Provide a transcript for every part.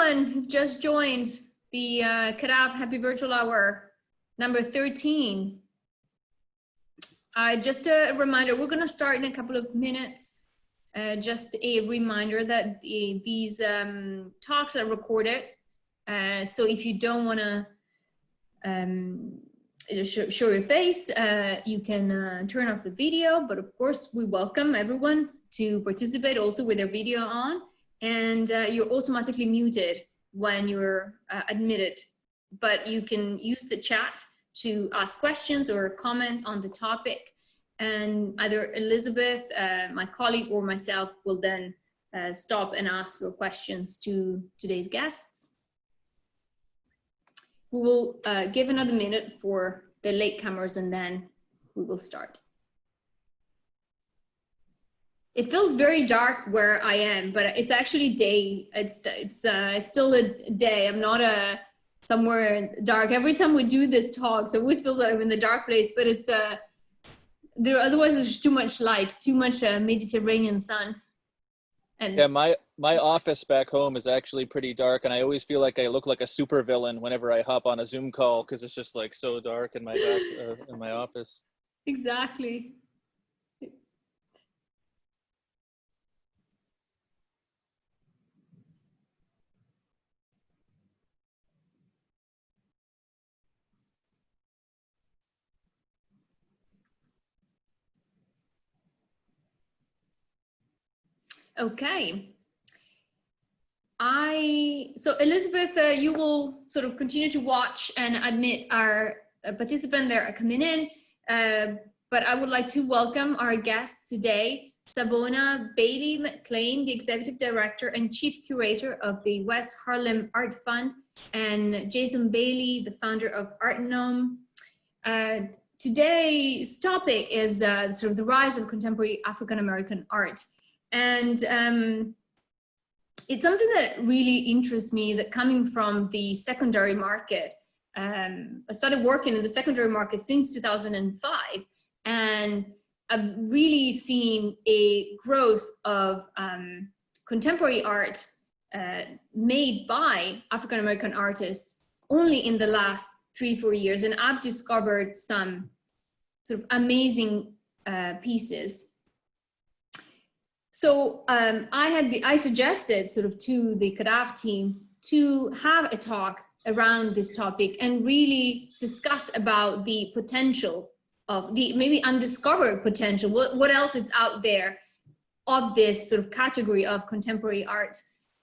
everyone who've just joined the CADAF Happy Virtual Hour number 13. Just a reminder, we're going to start in a couple of minutes. Just a reminder that these talks are recorded. So if you don't want to show your face, you can turn off the video. But of course, we welcome everyone to participate also with their video on. And you're automatically muted when you're admitted. But you can use the chat to ask questions or comment on the topic. And either Elizabeth, my colleague, or myself will then stop and ask your questions to today's guests. We will give another minute for the latecomers and then we will start. It feels very dark where I am, but it's actually day. It's still a day. I'm not somewhere dark. Every time we do this talk, so it always feels like I'm in the dark place, but it's otherwise there's just too much light, too much Mediterranean sun. And yeah, my office back home is actually pretty dark, and I always feel like I look like a supervillain whenever I hop on a Zoom call because it's just like so dark in my in my office. Exactly. Okay. So Elizabeth, you will sort of continue to watch and admit our participants that are coming in, but I would like to welcome our guests today, Savona Bailey-McClain, the Executive Director and Chief Curator of the West Harlem Art Fund, and Jason Bailey, the founder of Art Gnome. Today's topic is sort of the rise of contemporary African-American art. And it's something that really interests me, that coming from the secondary market. I started working in the secondary market since 2005, and I've really seen a growth of contemporary art made by African-American artists only in the last 3-4 years. And I've discovered some sort of amazing pieces. So I suggested sort of to the CADAF team to have a talk around this topic and really discuss about the potential of the maybe undiscovered potential, what else is out there of this sort of category of contemporary art.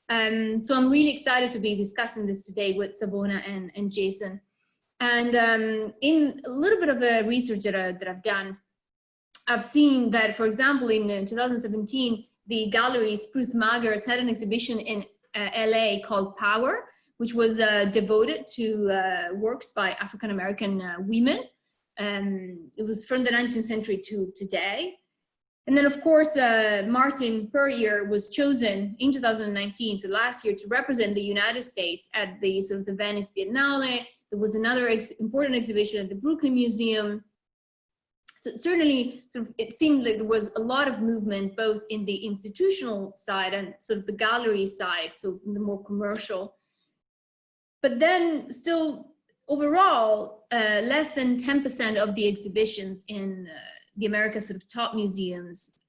So I'm really excited to be discussing this today with Savona and Jason. And in a little bit of a research that I've done, I've seen that, for example, in 2017, the gallery Spruce Maggers had an exhibition in LA called Power, which was devoted to works by African-American women. It was from the 19th century to today. And then, of course, Martin Puryear was chosen in 2019, so last year, to represent the United States at the sort of the Venice Biennale. There was another important exhibition at the Brooklyn Museum. So certainly, sort of, it seemed like there was a lot of movement, both in the institutional side and sort of the gallery side, so the more commercial. But then still, overall, less than 10% of the exhibitions in the America's sort of top museums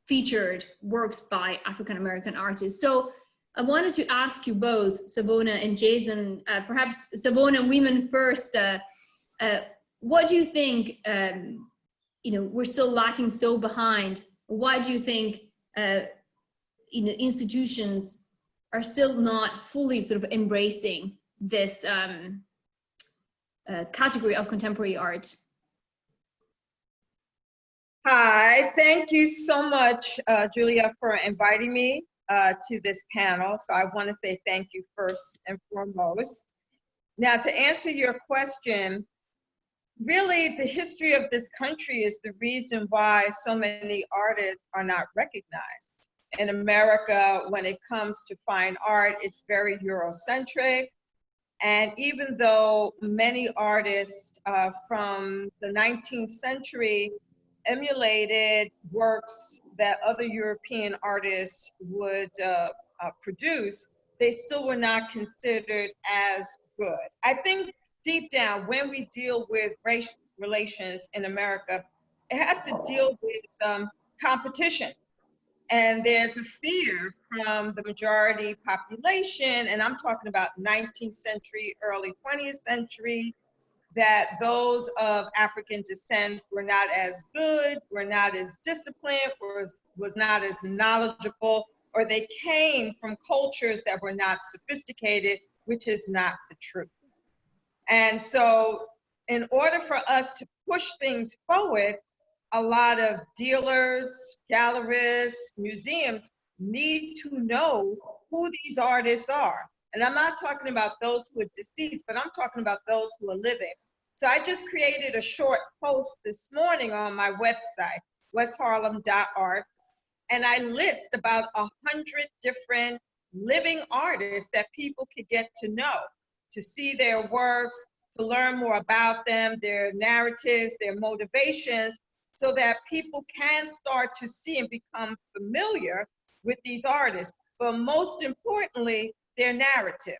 featured works by African-American artists. So I wanted to ask you both, Savona and Jason, perhaps Savona, women first, what do you think, we're still lacking so behind? Why do you think, institutions are still not fully sort of embracing this category of contemporary art? Hi, thank you so much, Julia, for inviting me to this panel. So I want to say thank you first and foremost. Now, to answer your question, really the history of this country is the reason why so many artists are not recognized. In America, when it comes to fine art, it's very Eurocentric. And even though many artists from the 19th century emulated works that other European artists would produce, they still were not considered as good. I think deep down, when we deal with race relations in America, it has to deal with competition. And there's a fear from the majority population, and I'm talking about 19th century, early 20th century, that those of African descent were not as good, were not as disciplined, was not as knowledgeable, or they came from cultures that were not sophisticated, which is not the truth. And so in order for us to push things forward, a lot of dealers, gallerists, museums need to know who these artists are. And I'm not talking about those who are deceased, but I'm talking about those who are living. So I just created a short post this morning on my website, westharlem.art, and I list about 100 different living artists that people could get to know, to see their works, to learn more about them, their narratives, their motivations, so that people can start to see and become familiar with these artists. But most importantly, their narrative,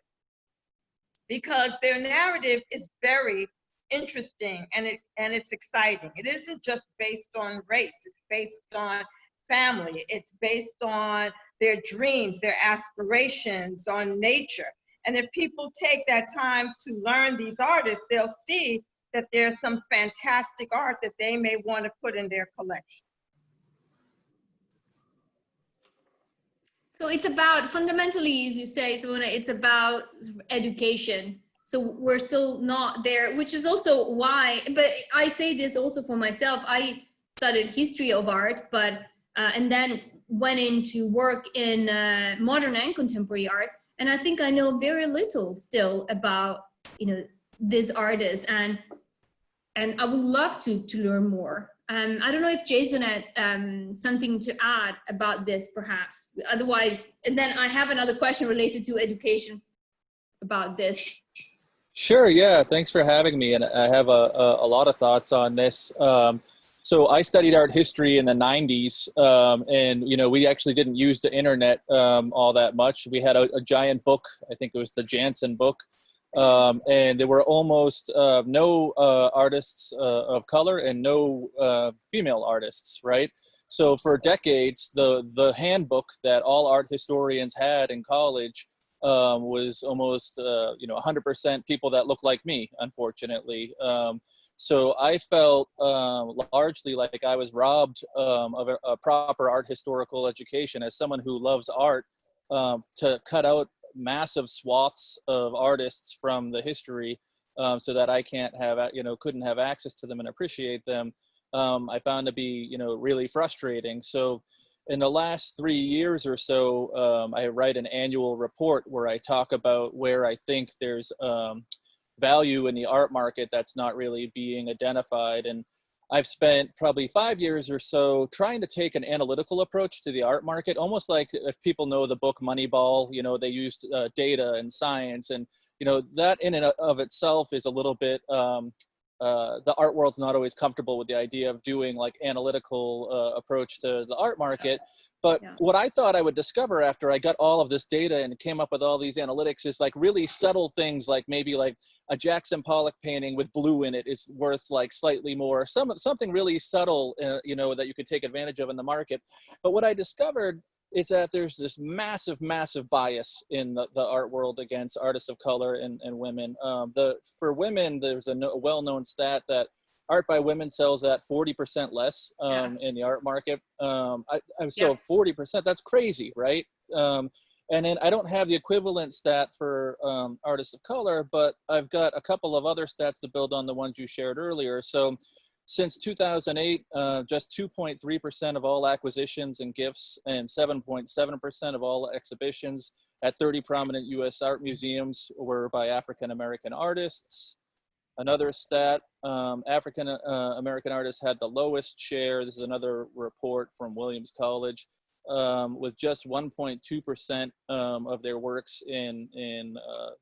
because their narrative is very interesting and it's exciting. It isn't just based on race, it's based on family, it's based on their dreams, their aspirations, on nature. And if people take that time to learn these artists, they'll see that there's some fantastic art that they may want to put in their collection. So it's about, fundamentally, as you say, Savona, it's about education. So we're still not there, which is also why, but I say this also for myself. I studied history of art, but, and then went into work in modern and contemporary art. And I think I know very little still about, you know, this artist, and I would love to learn more. I don't know if Jason had something to add about this, perhaps. Otherwise, and then I have another question related to education about this. Sure, yeah, thanks for having me. And I have a lot of thoughts on this. So I studied art history in the 90s, and, you know, we actually didn't use the internet all that much. We had a giant book, I think it was the Jansen book, and there were almost no artists of color and no female artists, right? So for decades, the handbook that all art historians had in college was almost, you know, 100% people that look like me, unfortunately. So I felt largely like I was robbed of a proper art historical education as someone who loves art, to cut out massive swaths of artists from the history so that I can't have, you know, couldn't have access to them and appreciate them. I found to be, you know, really frustrating. So in the last 3 years or so, I write an annual report where I talk about where I think there's value in the art market that's not really being identified. And I've spent probably 5 years or so trying to take an analytical approach to the art market, almost like if people know the book Moneyball, you know, they used data and science, and, you know, that in and of itself is a little bit, the art world's not always comfortable with the idea of doing like analytical approach to the art market. But what I thought I would discover after I got all of this data and came up with all these analytics is like really subtle things, like maybe like a Jackson Pollock painting with blue in it is worth like slightly more, something really subtle, you know, that you could take advantage of in the market. But what I discovered is that there's this massive, massive bias in the art world against artists of color and women. For women, there's a well-known stat that art by women sells at 40% less in the art market. So 40%, that's crazy, right? And then I don't have the equivalent stat for artists of color, but I've got a couple of other stats to build on the ones you shared earlier. So since 2008, just 2.3% of all acquisitions and gifts and 7.7% of all exhibitions at 30 prominent US art museums were by African-American artists. Another stat, African-American artists had the lowest share. This is another report from Williams College, with just 1.2% of their works in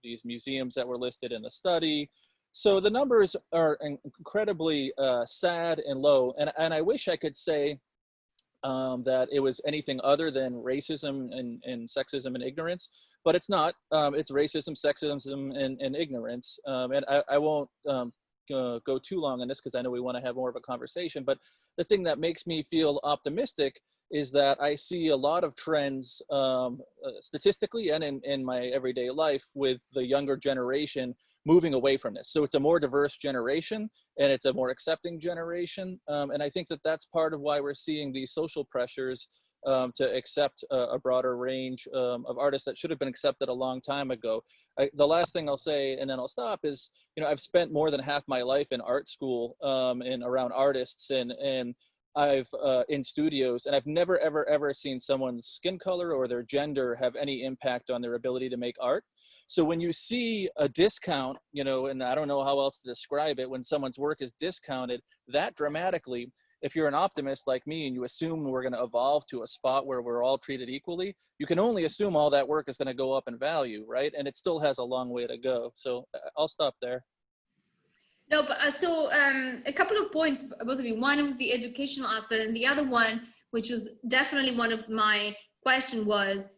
these museums that were listed in the study. So the numbers are incredibly sad and low. And I wish I could say that it was anything other than racism and sexism and ignorance, but it's not. It's racism, sexism, and ignorance. And I won't go too long on this because I know we want to have more of a conversation, but the thing that makes me feel optimistic is that I see a lot of trends statistically and in my everyday life with the younger generation moving away from this. So it's a more diverse generation and it's a more accepting generation. And I think that that's part of why we're seeing these social pressures to accept a broader range of artists that should have been accepted a long time ago. The last thing I'll say, and then I'll stop, is, you know, I've spent more than half my life in art school and around artists, and I've in studios, and I've never, ever seen someone's skin color or their gender have any impact on their ability to make art. So when you see a discount, you know, and I don't know how else to describe it, when someone's work is discounted that dramatically, if you're an optimist like me and you assume we're going to evolve to a spot where we're all treated equally, you can only assume all that work is going to go up in value, right? And it still has a long way to go. So I'll stop there. No, but a couple of points, both of you. One was the educational aspect, and the other one, which was definitely one of my question, was,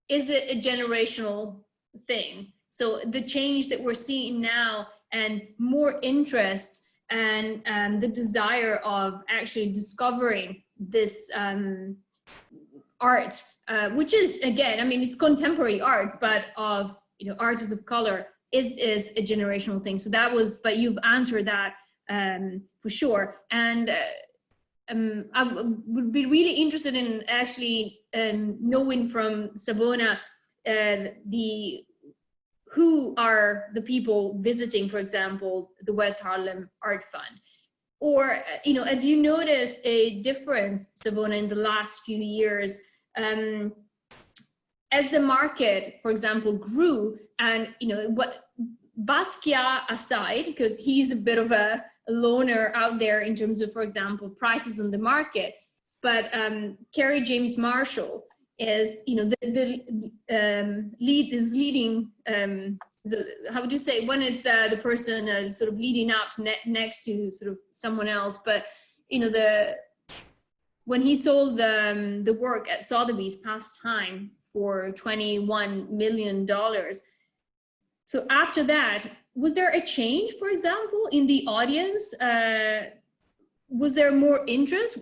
is it a generational thing? So the change that we're seeing now, and more interest and the desire of actually discovering this art, which is, again, I mean, it's contemporary art, but of, you know, artists of color, is a generational thing. So that was, but you've answered that for sure. And I would be really interested in actually knowing from Savona who are the people visiting, for example, the West Harlem Art Fund. Or, you know, have you noticed a difference, Savona, in the last few years as the market, for example, grew? And, you know, what, Basquiat aside, because he's a bit of a loner out there in terms of, for example, prices on the market, but Kerry James Marshall is, you know, the leading, how would you say, when it's the person sort of leading up next to sort of someone else, but, you know, when he sold the work at Sotheby's past time for $21 million. So after that, was there a change, for example, in the audience? Was there more interest?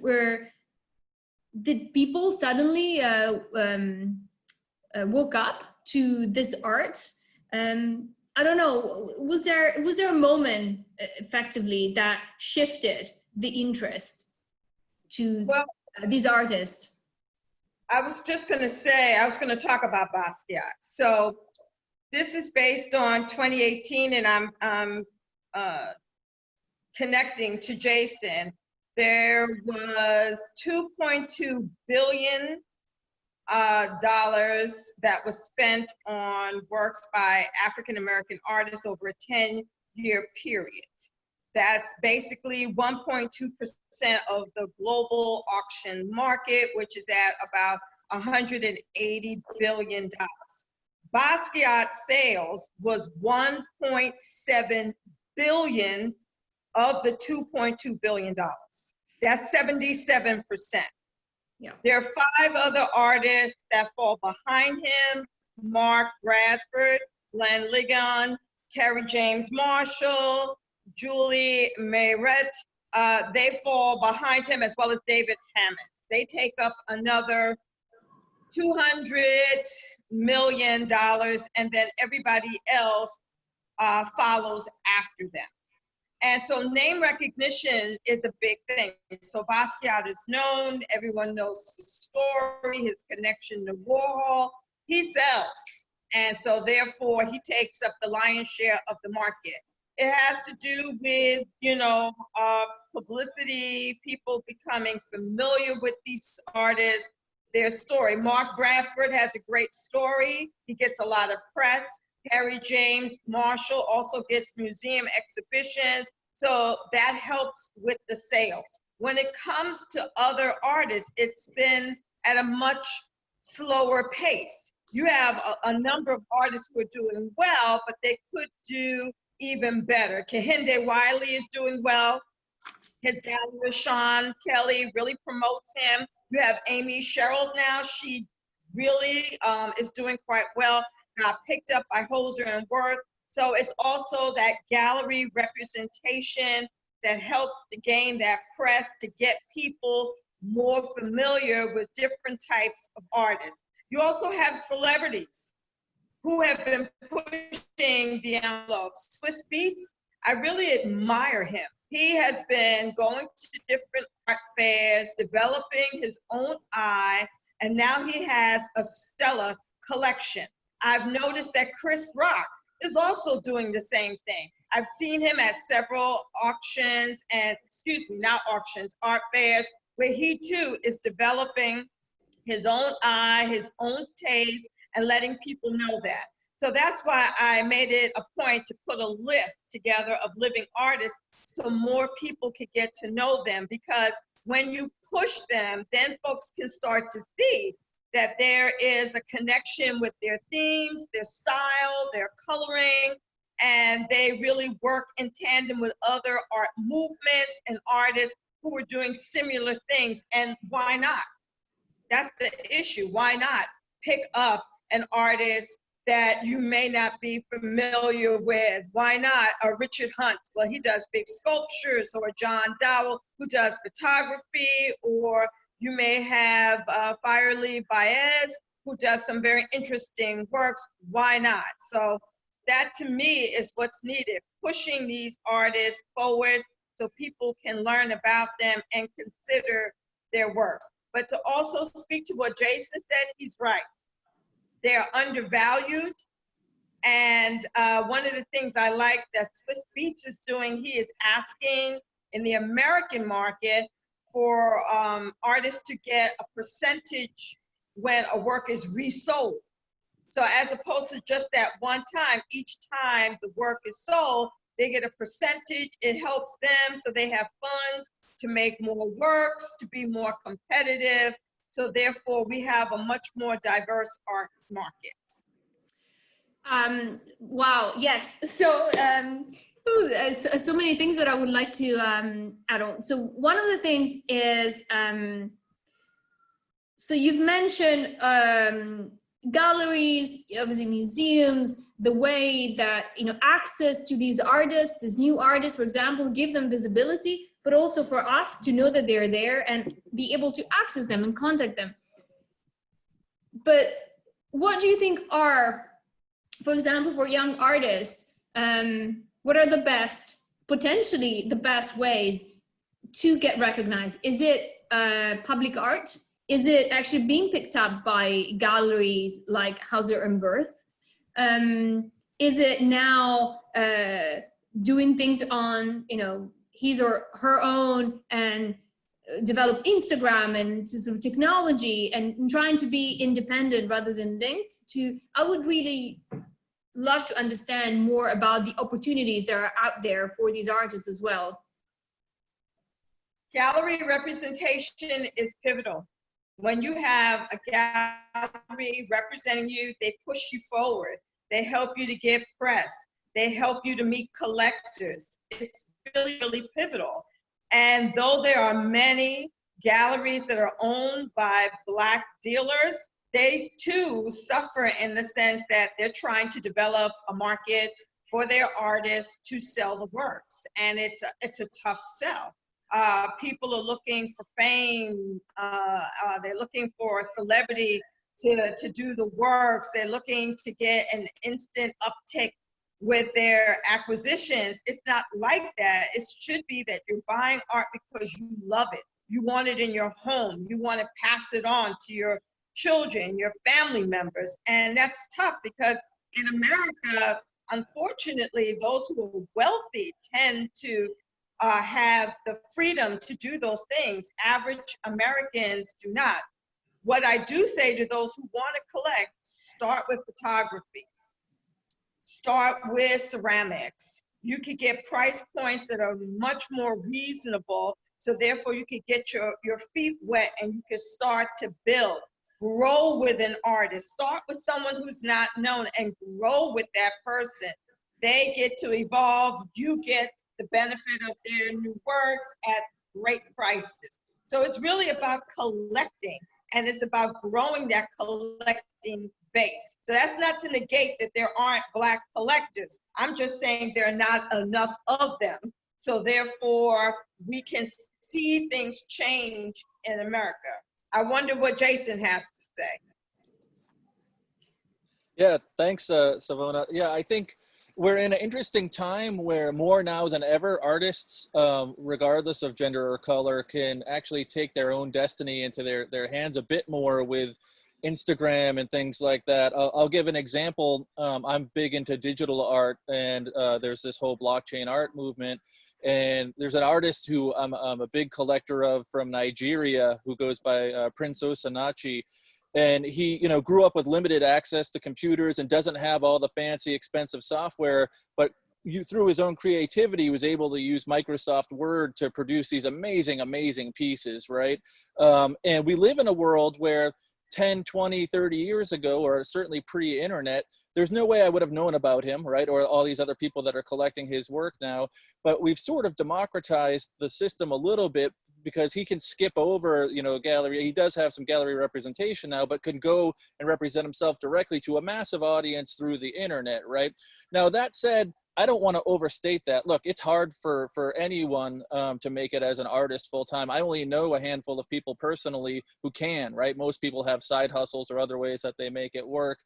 Did people suddenly woke up to this art? I don't know. Was there a moment effectively that shifted the interest to these artists? I was just going to say, I was going to talk about Basquiat. So this is based on 2018, and I'm connecting to Jason. There was $2.2 billion that was spent on works by African-American artists over a 10-year period. That's basically 1.2% of the global auction market, which is at about $180 billion. Basquiat's sales was 1.7 billion of the $2.2 billion. That's 77%. Yeah. There are 5 other artists that fall behind him: Mark Bradford, Glenn Ligon, Kerry James Marshall, Julie Mayret. They fall behind him, as well as David Hammond. They take up another $200 million, and then everybody else follows after them. And so name recognition is a big thing. So Basquiat is known, everyone knows his story, his connection to Warhol. He sells, and so therefore he takes up the lion's share of the market. It has to do with, you know, publicity, people becoming familiar with these artists, their story. Mark Bradford has a great story. He gets a lot of press. Kerry James Marshall also gets museum exhibitions. So that helps with the sales. When it comes to other artists, it's been at a much slower pace. You have a number of artists who are doing well, but they could do even better. Kehinde Wiley is doing well. His gallery, Sean Kelly, really promotes him. You have Amy Sherrill now. She really is doing quite well. Got picked up by Holzer and Worth. So it's also that gallery representation that helps to gain that press, to get people more familiar with different types of artists. You also have celebrities who have been pushing the envelope. Swiss Beats, I really admire him. He has been going to different art fairs, developing his own eye, and now he has a stellar collection. I've noticed that Chris Rock is also doing the same thing. I've seen him at several auctions and, excuse me, not auctions, art fairs, where he too is developing his own eye, his own taste, and letting people know that. So that's why I made it a point to put a list together of living artists so more people could get to know them, because when you push them, then folks can start to see that there is a connection with their themes, their style, their coloring, and they really work in tandem with other art movements and artists who are doing similar things. And why not? That's the issue. Why not pick up an artist that you may not be familiar with? Why not a Richard Hunt? Well, he does big sculptures, or John Dowell, who does photography, or you may have Firely Baez, who does some very interesting works. Why not? So that to me is what's needed, pushing these artists forward so people can learn about them and consider their works. But to also speak to what Jason said, he's right. They're undervalued. And one of the things I like that Swiss Beats is doing, he is asking in the American market for artists to get a percentage when a work is resold. So as opposed to just that one time, each time the work is sold, they get a percentage. It helps them so they have funds to make more works, to be more competitive. So therefore, we have a much more diverse art market. Wow, yes. So, so many things that I would like to add on. So one of the things is, so you've mentioned galleries, obviously museums, the way that, you know, access to these artists, these new artists, for example, give them visibility, but also for us to know that they're there and be able to access them and contact them. But what do you think are, for example, for young artists, what are the best, potentially the best ways to get recognized? Is it public art? Is it actually being picked up by galleries like Hauser and Wirth? Is it now doing things on, you know, his or her own and develop Instagram and sort of technology and trying to be independent rather than linked to? I would really love to understand more about the opportunities that are out there for these artists as well. Gallery representation is pivotal. When you have a gallery representing you, they push you forward. They help you to get press. They help you to meet collectors. It's really, really pivotal. And though there are many galleries that are owned by Black dealers, they too suffer in the sense that they're trying to develop a market for their artists to sell the works. And it's a tough sell. People are looking for fame. They're looking for a celebrity to do the works. They're looking to get an instant uptick with their acquisitions. It's not like that. It should be that you're buying art because you love it. You want it in your home. You want to pass it on to your children, your family members. And that's tough because in America, unfortunately, those who are wealthy tend to have the freedom to do those things. Average Americans do not. What I do say to those who want to collect, start with photography. Start with ceramics. You could get price points that are much more reasonable, so therefore you could get your feet wet and you can start to build. Grow with an artist. Start with someone who's not known and grow with that person. They get to evolve. You get the benefit of their new works at great prices. So it's really about collecting, and it's about growing that collecting base. So that's not to negate that there aren't Black collectors. I'm just saying there are not enough of them. So therefore, we can see things change in America. I wonder what Jason has to say. Yeah, thanks, Savona. Yeah, I think we're in an interesting time where more now than ever, artists, regardless of gender or color, can actually take their own destiny into their hands a bit more with Instagram and things like that. I'll give an example. I'm big into digital art, and there's this whole blockchain art movement. And there's an artist who I'm a big collector of from Nigeria who goes by Prince Osinachi. And he, grew up with limited access to computers and doesn't have all the fancy, expensive software, but through his own creativity, was able to use Microsoft Word to produce these amazing, amazing pieces, right? And we live in a world where 10, 20, 30 years ago, or certainly pre-internet, there's no way I would have known about him, right? Or all these other people that are collecting his work now. But we've sort of democratized the system a little bit, because he can skip over, gallery. He does have some gallery representation now, but can go and represent himself directly to a massive audience through the internet, right? Now, that said, I don't want to overstate that. Look, it's hard for anyone to make it as an artist full time. I only know a handful of people personally who can, right? Most people have side hustles or other ways that they make it work.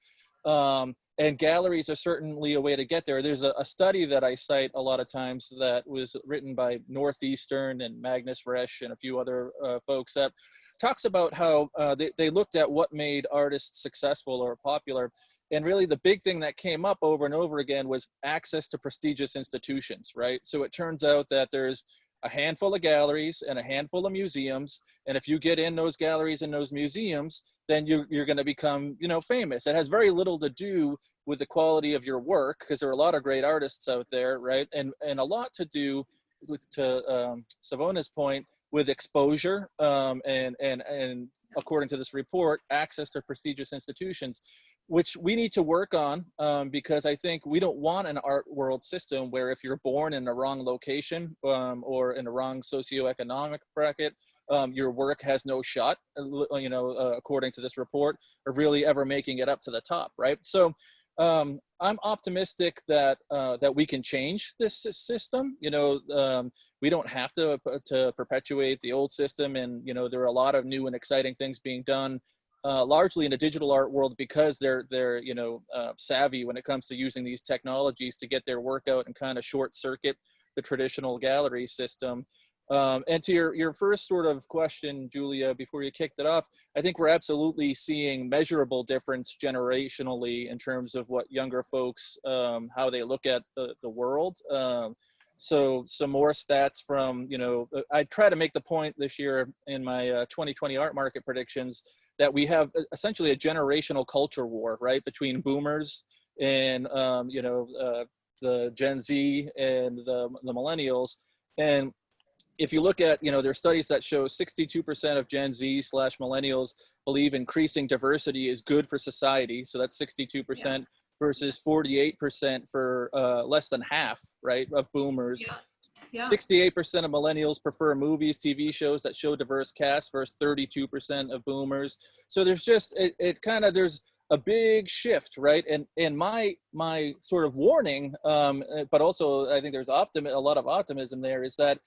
And galleries are certainly a way to get there. There's a study that I cite a lot of times that was written by Northeastern and Magnus Resch and a few other folks that talks about how they looked at what made artists successful or popular. And really the big thing that came up over and over again was access to prestigious institutions, right? So it turns out that there's a handful of galleries and a handful of museums. And if you get in those galleries and those museums, then you're going to become, famous. It has very little to do with the quality of your work, because there are a lot of great artists out there, right? And a lot to do with, to Savona's point, with exposure and according to this report, access to prestigious institutions, which we need to work on, because I think we don't want an art world system where if you're born in the wrong location or in the wrong socioeconomic bracket, your work has no shot, according to this report, of really ever making it up to the top, right? So I'm optimistic that that we can change this system. We don't have to perpetuate the old system, and there are a lot of new and exciting things being done, largely in the digital art world, because they're savvy when it comes to using these technologies to get their work out and kind of short circuit the traditional gallery system. And to your first sort of question, Julia, before you kicked it off, I think we're absolutely seeing measurable difference generationally in terms of what younger folks, how they look at the world. So some more stats from, I try to make the point this year in my 2020 art market predictions that we have essentially a generational culture war, right, between boomers and, the Gen Z and the millennials. And if you look at, there are studies that show 62% of Gen Z / millennials believe increasing diversity is good for society. So that's 62% versus 48% for less than half, right, of boomers. Yeah. 68% of millennials prefer movies, TV shows that show diverse casts versus 32% of boomers. So there's just, there's a big shift, right? And my sort of warning, but also I think there's a lot of optimism there, is that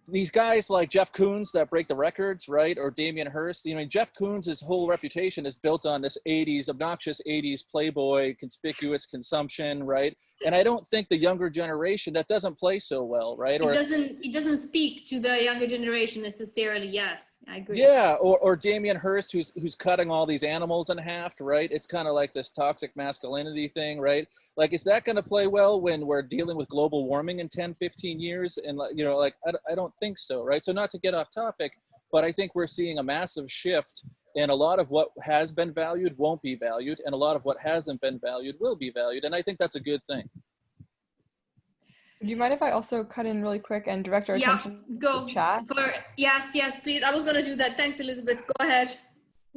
these guys like Jeff Koons that break the records, right? Or Damien Hirst. Jeff Koons' whole reputation is built on this obnoxious 80s playboy, conspicuous consumption, right? And I don't think the younger generation, that doesn't play so well, right? Or it doesn't speak to the younger generation necessarily. Yes, I agree. Yeah, or Damien Hirst, who's cutting all these animals in half, right? It's kind of like this toxic masculinity thing, right? Like, is that going to play well when we're dealing with global warming in 10, 15 years? And, I don't think so, right? So not to get off topic, but I think we're seeing a massive shift, and a lot of what has been valued won't be valued, and a lot of what hasn't been valued will be valued. And I think that's a good thing. Do you mind if I also cut in really quick and direct our attention to the chat? Yes, please. I was going to do that. Thanks, Elizabeth. Go ahead.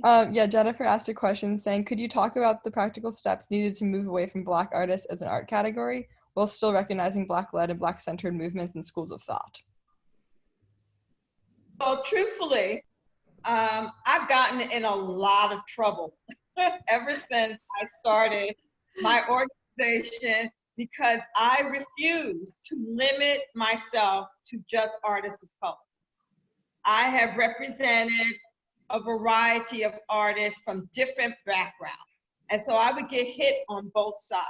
Yeah, Jennifer asked a question saying, could you talk about the practical steps needed to move away from Black artists as an art category while still recognizing Black-led and Black-centered movements and schools of thought? Well, truthfully, I've gotten in a lot of trouble ever since I started my organization because I refuse to limit myself to just artists of color. I have represented a variety of artists from different backgrounds. And so I would get hit on both sides.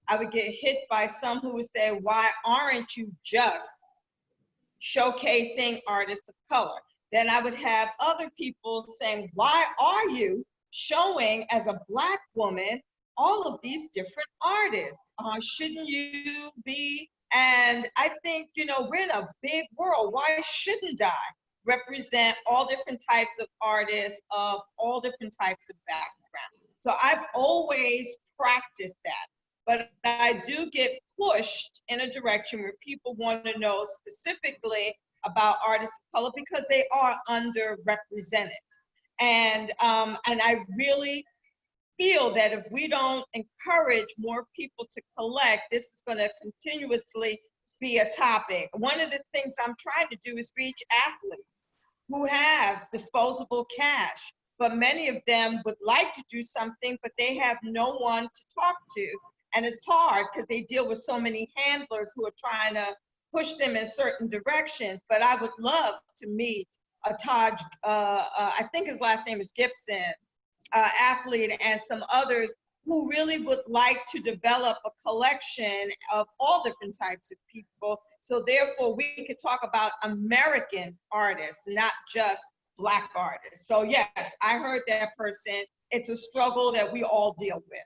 I would get hit by some who would say, why aren't you just showcasing artists of color? Then I would have other people saying, why are you showing as a Black woman all of these different artists? Shouldn't you be? And I think, you know, we're in a big world. Why shouldn't I represent all different types of artists of all different types of backgrounds? So I've always practiced that. But I do get pushed in a direction where people want to know specifically about artists of color because they are underrepresented. And I really feel that if we don't encourage more people to collect, this is going to continuously be a topic. One of the things I'm trying to do is reach athletes who have disposable cash, but many of them would like to do something, but they have no one to talk to. And it's hard because they deal with so many handlers who are trying to push them in certain directions. But I would love to meet a Taj, I think his last name is Gibson, athlete, and some others who really would like to develop a collection of all different types of people. So therefore we could talk about American artists, not just Black artists. So yes, I heard that person. It's a struggle that we all deal with.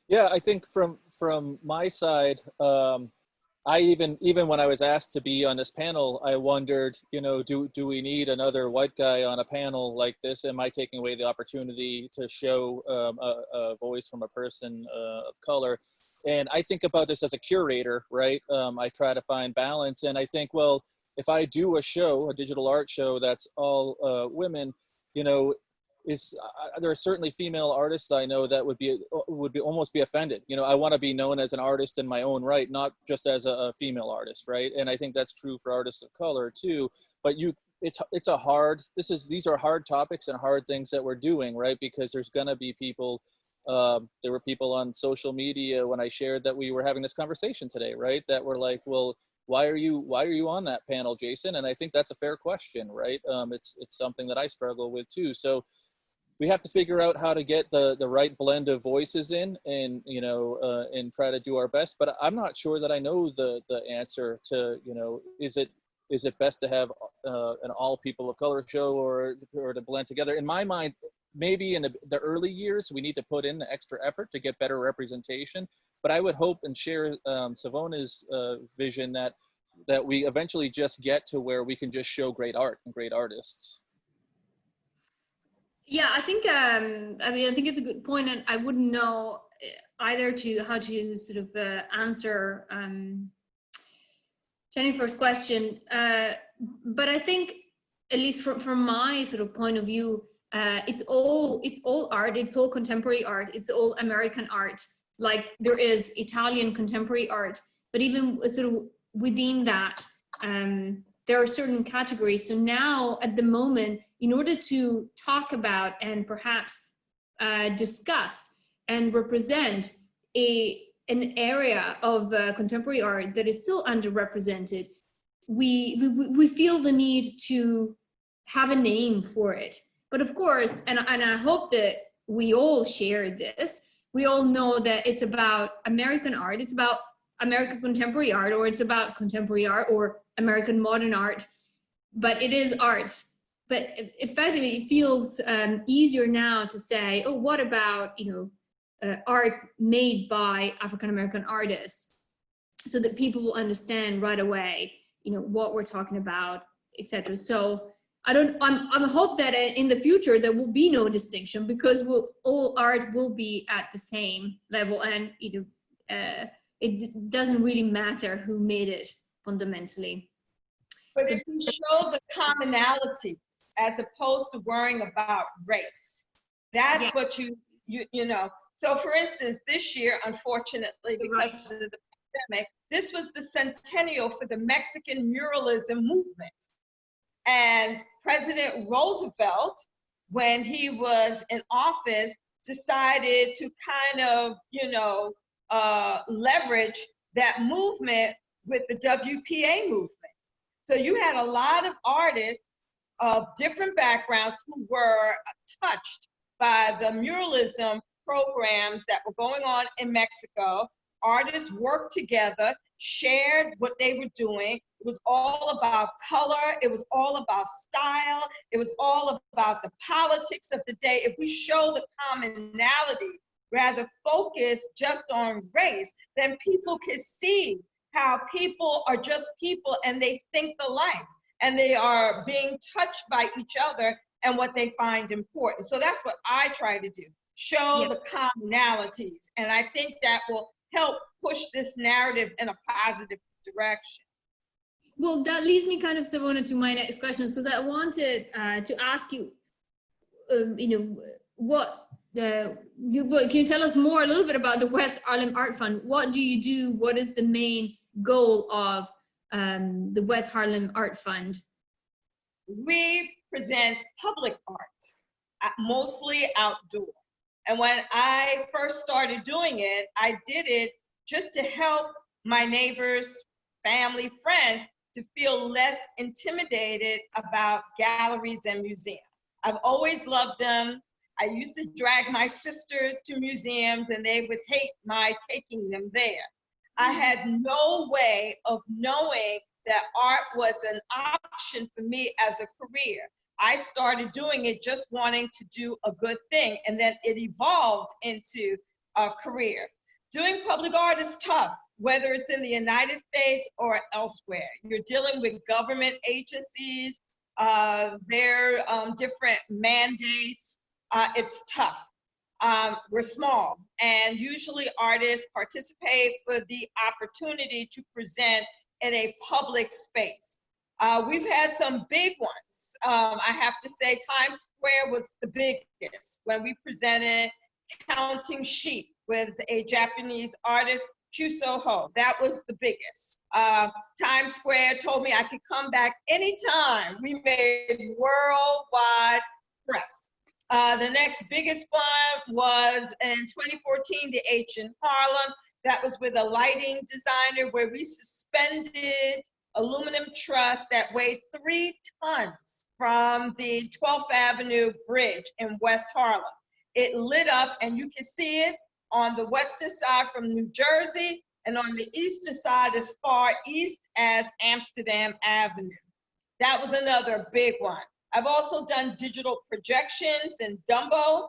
Yeah, I think from my side, I even when I was asked to be on this panel, I wondered, you know, do we need another white guy on a panel like this? Am I taking away the opportunity to show a voice from a person of color? And I think about this as a curator, right? I try to find balance, and I think, well, if I do a digital art show that's all women, you know, there are certainly female artists I know that would almost be offended. You know, I want to be known as an artist in my own right, not just as a female artist, right? And I think that's true for artists of color too. But these are hard topics and hard things that we're doing, right? Because there's gonna be people. There were people on social media when I shared that we were having this conversation today, right? That were like, well, why are you on that panel, Jason? And I think that's a fair question, right? It's something that I struggle with too. So we have to figure out how to get the right blend of voices in, and you know, and try to do our best. But I'm not sure that I know the answer to, you know, is it best to have an all people of color show or to blend together? In my mind, maybe in the early years we need to put in the extra effort to get better representation. But I would hope and share Savona's vision that we eventually just get to where we can just show great art and great artists. Yeah, I think I think it's a good point, and I wouldn't know either how to sort of answer Jennifer's question, but I think, at least from my sort of point of view, it's all art, it's all contemporary art, it's all American art. Like there is Italian contemporary art, but even sort of within that, there are certain categories. So now at the moment, in order to talk about and perhaps discuss and represent an area of contemporary art that is still underrepresented, we feel the need to have a name for it. But of course, and I hope that we all share this, we all know that it's about American art, it's about American contemporary art, or it's about contemporary art or American modern art, but it is art. But effectively, it feels easier now to say, oh, what about, you know, art made by African-American artists, so that people will understand right away, you know, what we're talking about, etc. So I'm hope that in the future there will be no distinction, because all art will be at the same level, and you know, it doesn't really matter who made it fundamentally. But if you show the commonalities as opposed to worrying about race. That's Yeah. what you know. So for instance, this year, unfortunately, because of the pandemic, this was the centennial for the Mexican muralism movement. And President Roosevelt, when he was in office, decided to kind of, leverage that movement with the WPA movement. So you had a lot of artists of different backgrounds who were touched by the muralism programs that were going on in Mexico. Artists worked together, shared what they were doing. It was all about color. It was all about style. It was all about the politics of the day. If we show the commonality, rather focus just on race, then people can see how people are just people and they think alike and they are being touched by each other and what they find important. So that's what I try to do, show the commonalities. And I think that will help push this narrative in a positive direction. Well, that leads me kind of, Savona, to my next questions, because I wanted to ask you, can you tell us more a little bit about the West Harlem Art Fund? What do you do? What is the main goal of the West Harlem Art Fund? We present public art, mostly outdoor. And when I first started doing it, I did it just to help my neighbors, family, friends to feel less intimidated about galleries and museums. I've always loved them. I used to drag my sisters to museums and they would hate my taking them there. I had no way of knowing that art was an option for me as a career. I started doing it just wanting to do a good thing, and then it evolved into a career. Doing public art is tough, whether it's in the United States or elsewhere. You're dealing with government agencies, their different mandates. It's tough. We're small, and usually artists participate for the opportunity to present in a public space. We've had some big ones. I have to say Times Square was the biggest when we presented Counting Sheep with a Japanese artist, Chuso Ho. That was the biggest. Times Square told me I could come back anytime. We made worldwide press. The next biggest one was in 2014, the H in Harlem. That was with a lighting designer where we suspended aluminum truss that weighed 3 tons from the 12th Avenue Bridge in West Harlem. It lit up and you can see it on the western side from New Jersey and on the eastern side as far east as Amsterdam Avenue. That was another big one. I've also done digital projections in Dumbo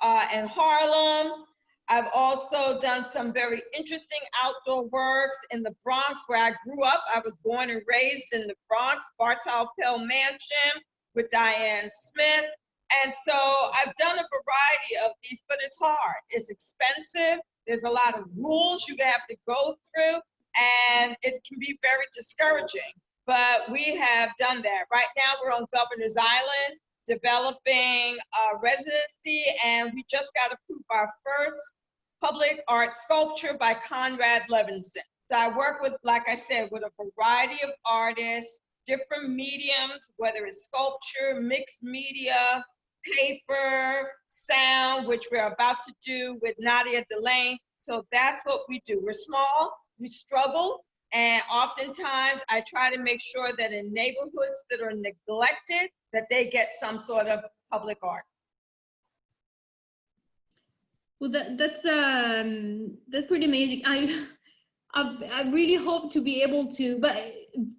and Harlem. I've also done some very interesting outdoor works in the Bronx where I grew up. I was born and raised in the Bronx, Bartol Pell Mansion with Diane Smith. And so I've done a variety of these, but it's hard. It's expensive. There's a lot of rules you have to go through, and it can be very discouraging. But we have done that. Right now we're on Governor's Island developing a residency, and we just got approved our first public art sculpture by Conrad Levinson. So I work with, like I said, with a variety of artists, different mediums, whether it's sculpture, mixed media, paper, sound, which we're about to do with Nadia Delane. So that's what we do. We're small, we struggle, and oftentimes I try to make sure that in neighborhoods that are neglected, that they get some sort of public art. Well, that's pretty amazing. I really hope to be able to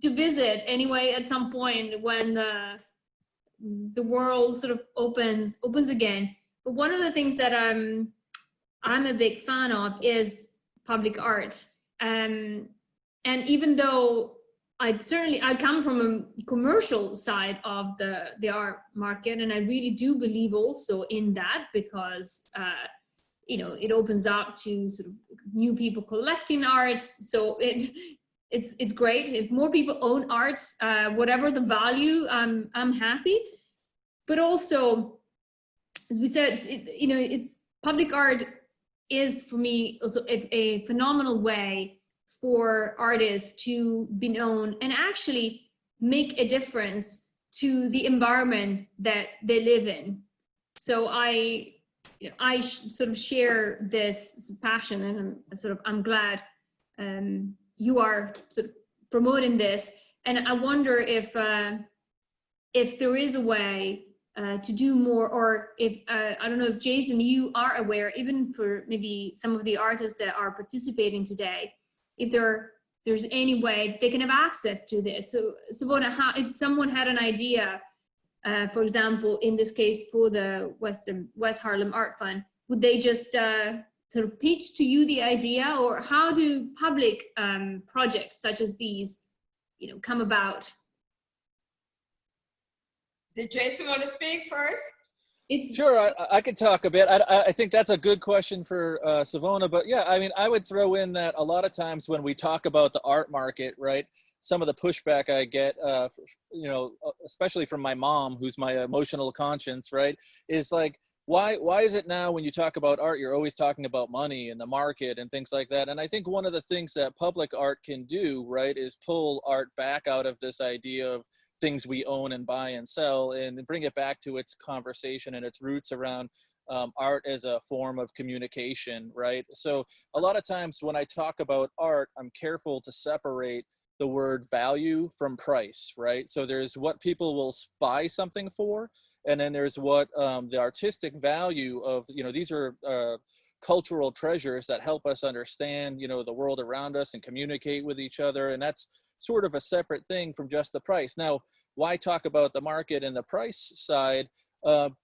visit anyway at some point when the world sort of opens again. But one of the things that I'm a big fan of is public art. And even though I come from a commercial side of the art market, and I really do believe also in that because it opens up to sort of new people collecting art. So it's great if more people own art, whatever the value. I'm happy. but also, as we said, it's public art is for me also a phenomenal way for artists to be known and actually make a difference to the environment that they live in. So I sort of share this passion, and I'm glad you are sort of promoting this. And I wonder if there is a way to do more, or if I don't know if Jason, you are aware, even for maybe some of the artists that are participating today, if there's any way they can have access to this. So Savona, if someone had an idea, for example, in this case for the West Harlem Art Fund, would they just sort of pitch to you the idea, or how do public projects such as these, come about? Did Jason want to speak first? Sure, I could talk a bit. I think that's a good question for Savona, but yeah, I mean, I would throw in that a lot of times when we talk about the art market, right, some of the pushback I get, especially from my mom, who's my emotional conscience, right, is like, why is it now when you talk about art, you're always talking about money and the market and things like that? And I think one of the things that public art can do, right, is pull art back out of this idea of things we own and buy and sell, and bring it back to its conversation and its roots around art as a form of communication, right? So a lot of times when I talk about art, I'm careful to separate the word value from price, right? So there's what people will buy something for, and then there's what the artistic value of, these are cultural treasures that help us understand, the world around us and communicate with each other. And that's sort of a separate thing from just the price. Now, why talk about the market and the price side?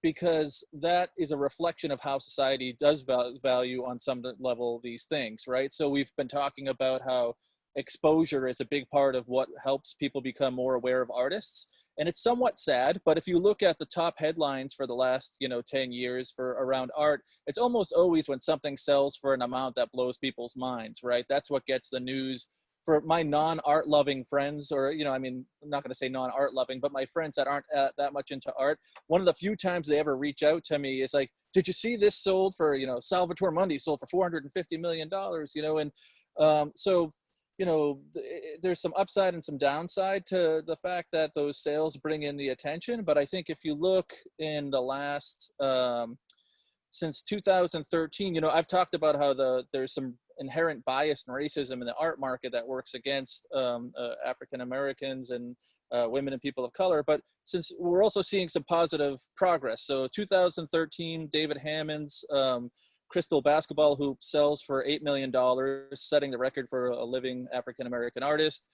Because that is a reflection of how society does value on some level these things, right? So we've been talking about how exposure is a big part of what helps people become more aware of artists. And it's somewhat sad, but if you look at the top headlines for the last, 10 years for around art, it's almost always when something sells for an amount that blows people's minds, right? That's what gets the news. For my non-art loving friends, or, I'm not going to say non-art loving, but my friends that aren't that much into art, one of the few times they ever reach out to me is like, did you see this sold for, Salvatore Mundi sold for $450 million, and so, there's some upside and some downside to the fact that those sales bring in the attention. But I think if you look in the last, since 2013, I've talked about how there's some inherent bias and racism in the art market that works against African Americans and women and people of color. But since we're also seeing some positive progress. So 2013, David Hammond's crystal basketball hoop sells for $8 million, setting the record for a living African American artist.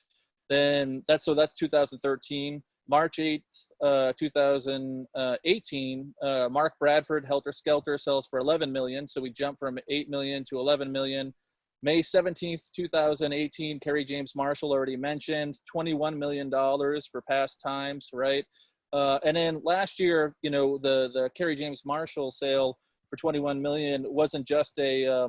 Then that's 2013. March 8th, 2018, Mark Bradford Helter Skelter sells for 11 million. So we jump from 8 million to 11 million. May 17th, 2018, Kerry James Marshall already mentioned, $21 million for Past Times, right? And then last year, the Kerry James Marshall sale for 21 million wasn't just a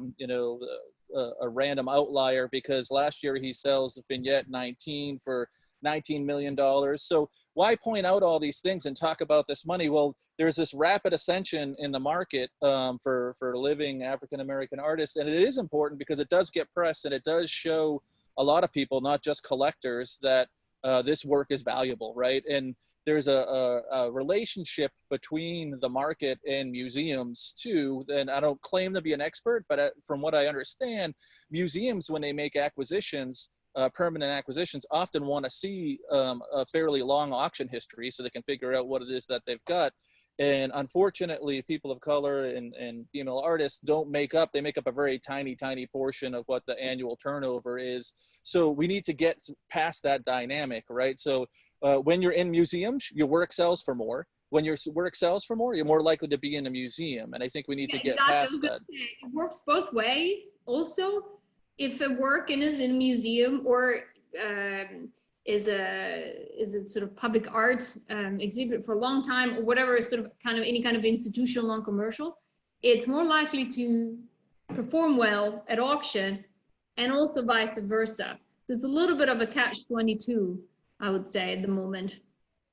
random outlier, because last year he sells Vignette 19 for $19 million. So why point out all these things and talk about this money? Well, there's this rapid ascension in the market for living African-American artists. And it is important because it does get press, and it does show a lot of people, not just collectors, that this work is valuable, right? And there's a relationship between the market and museums too. And I don't claim to be an expert, but from what I understand, museums, when they make acquisitions, permanent acquisitions, often want to see a fairly long auction history so they can figure out what it is that they've got. And unfortunately, people of color and female artists they make up a very tiny portion of what the annual turnover is. So we need to get past that dynamic, right? So when you're in museums, your work sells for more. When your work sells for more, you're more likely to be in a museum. And I think we need to get past that. It works both ways. Also, if a work is in a museum or is a sort of public art exhibit for a long time, or whatever, sort of any kind of institutional non-commercial, it's more likely to perform well at auction, and also vice versa. There's a little bit of a catch-22, I would say, at the moment.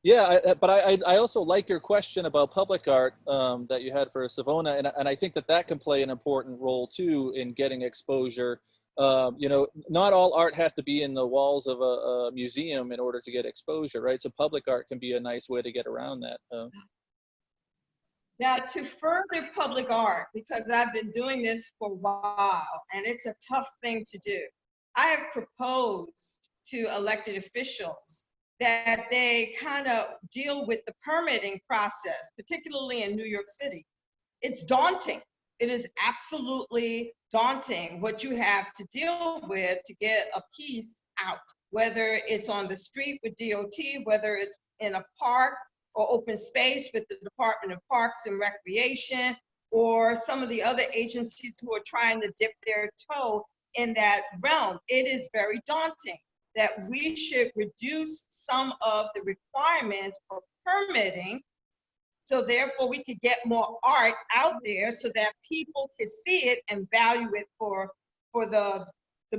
Yeah, but I also like your question about public art that you had for Savona, and I think that that can play an important role too in getting exposure. You know, not all art has to be in the walls of a museum in order to get exposure, right? So public art can be a nice way to get around that. Now, to further public art, because I've been doing this for a while and it's a tough thing to do, I have proposed to elected officials that they kind of deal with the permitting process, particularly in New York City. It's daunting. It is absolutely daunting what you have to deal with to get a piece out, whether it's on the street with DOT, whether it's in a park or open space with the Department of Parks and Recreation, or some of the other agencies who are trying to dip their toe in that realm. It is very daunting that we should reduce some of the requirements for permitting, so therefore we could get more art out there so that people can see it and value it for the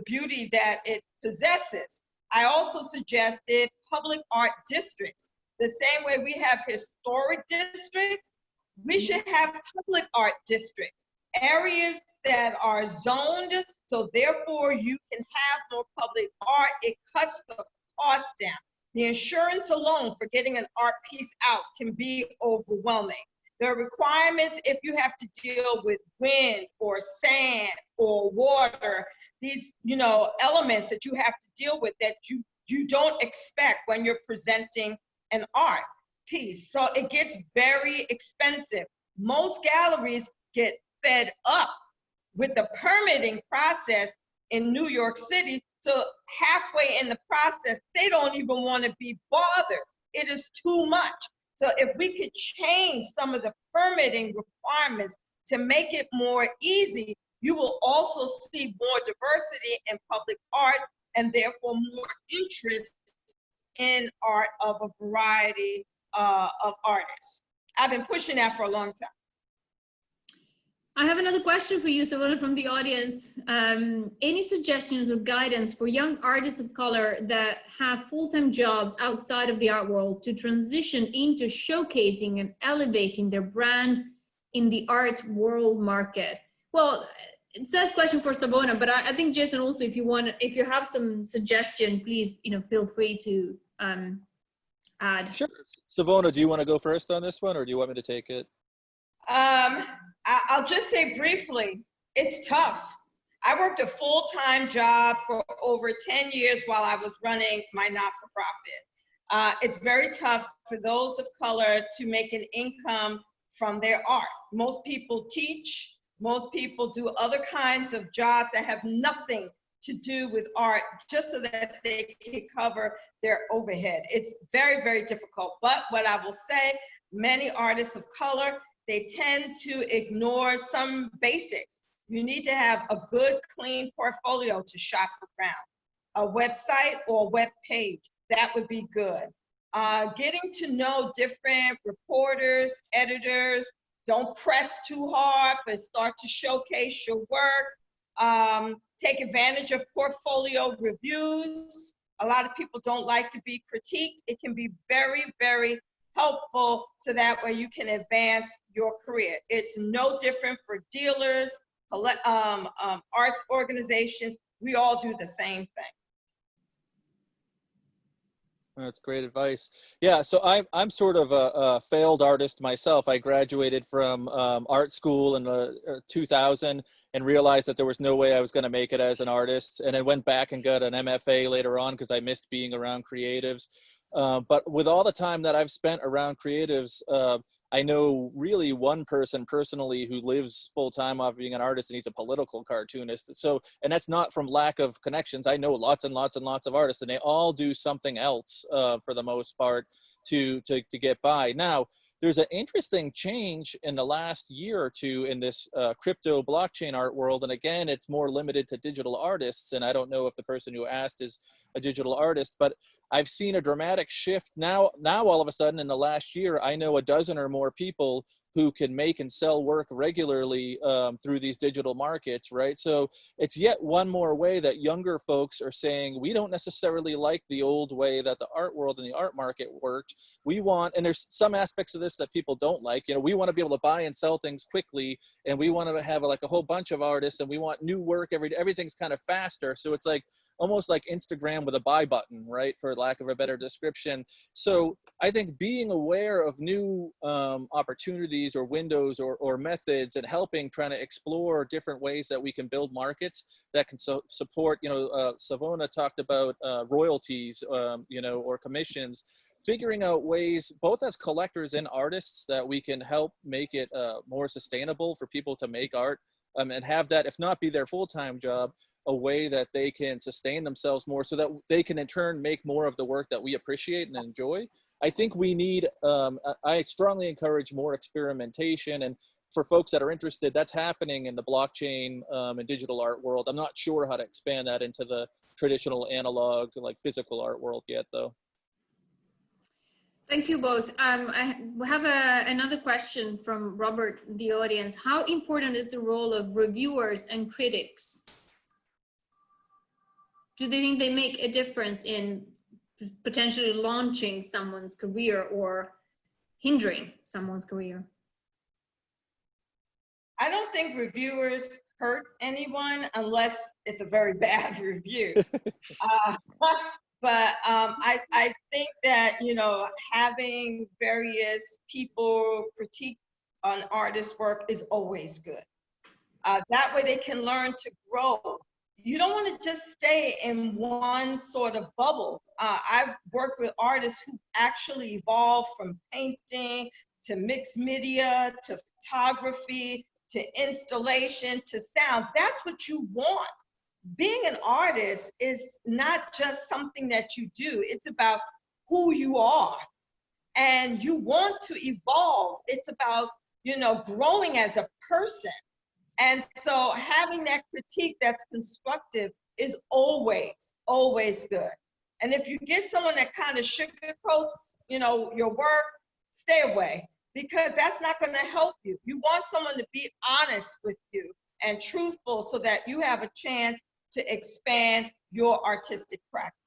beauty that it possesses. I also suggested public art districts. The same way we have historic districts, we should have public art districts, areas that are zoned, so therefore you can have more public art. It cuts the cost down. The insurance alone for getting an art piece out can be overwhelming. There are requirements if you have to deal with wind or sand or water, these elements that you have to deal with that you don't expect when you're presenting an art piece. So it gets very expensive. Most galleries get fed up with the permitting process in New York City. So halfway in the process, they don't even want to be bothered. It is too much. So if we could change some of the permitting requirements to make it more easy, you will also see more diversity in public art and therefore more interest in art of a variety of artists. I've been pushing that for a long time. I have another question for you, Savona, from the audience. Any suggestions or guidance for young artists of color that have full-time jobs outside of the art world to transition into showcasing and elevating their brand in the art world market? Well, it says question for Savona, but I think Jason also, if you have some suggestion, please, feel free to add. Sure. Savona, do you want to go first on this one, or do you want me to take it? I'll just say briefly, it's tough. I worked a full-time job for over 10 years while I was running my not-for-profit. It's very tough for those of color to make an income from their art. Most people teach, most people do other kinds of jobs that have nothing to do with art just so that they can cover their overhead. It's very, very difficult. But what I will say, many artists of color, they tend to ignore some basics. You need to have a good, clean portfolio to shop around. A website or a web page, that would be good. Getting to know different reporters, editors, don't press too hard, but start to showcase your work. Take advantage of portfolio reviews. A lot of people don't like to be critiqued. It can be very, very helpful so that way you can advance your career. It's no different for dealers, arts organizations. We all do the same thing. That's great advice. Yeah, so I'm sort of a failed artist myself. I graduated from art school in 2000 and realized that there was no way I was going to make it as an artist. And I went back and got an MFA later on because I missed being around creatives. But with all the time that I've spent around creatives, I know really one person personally who lives full-time off being an artist, and he's a political cartoonist. So, and that's not from lack of connections. I know lots and lots and lots of artists, and they all do something else for the most part to get by. Now, there's an interesting change in the last year or two in this crypto blockchain art world. And again, it's more limited to digital artists. And I don't know if the person who asked is a digital artist, but I've seen a dramatic shift now all of a sudden in the last year. I know a dozen or more people who can make and sell work regularly through these digital markets, right? So it's yet one more way that younger folks are saying, we don't necessarily like the old way that the art world and the art market worked. We want, and there's some aspects of this that people don't like, you know, we want to be able to buy and sell things quickly, and we want to have like a whole bunch of artists, and we want new work everything's kind of faster. So it's like almost like Instagram with a buy button, right? For lack of a better description. So I think being aware of new opportunities or windows or methods, and trying to explore different ways that we can build markets that can support, you know, Savona talked about royalties, you know, or commissions, figuring out ways, both as collectors and artists, that we can help make it more sustainable for people to make art, and have that, if not be their full-time job, a way that they can sustain themselves more, so that they can in turn make more of the work that we appreciate and enjoy. I think we need, I strongly encourage more experimentation, and for folks that are interested, that's happening in the blockchain and digital art world. I'm not sure how to expand that into the traditional analog, like physical art world yet, though. Thank you both. I have another question from Robert, the audience. How important is the role of reviewers and critics? Do they think they make a difference in potentially launching someone's career or hindering someone's career? I don't think reviewers hurt anyone unless it's a very bad review. But I think that, you know, having various people critique an artist's work is always good. That way they can learn to grow. You don't want to just stay in one sort of bubble. I've worked with artists who actually evolved from painting to mixed media to photography to installation to sound. That's what you want. Being an artist is not just something that you do. It's about who you are, and you want to evolve. It's about, you know, growing as a person. And so having that critique that's constructive is always, always good. And if you get someone that kind of sugarcoats, you know, your work, stay away, because that's not going to help you. You want someone to be honest with you and truthful, so that you have a chance to expand your artistic practice.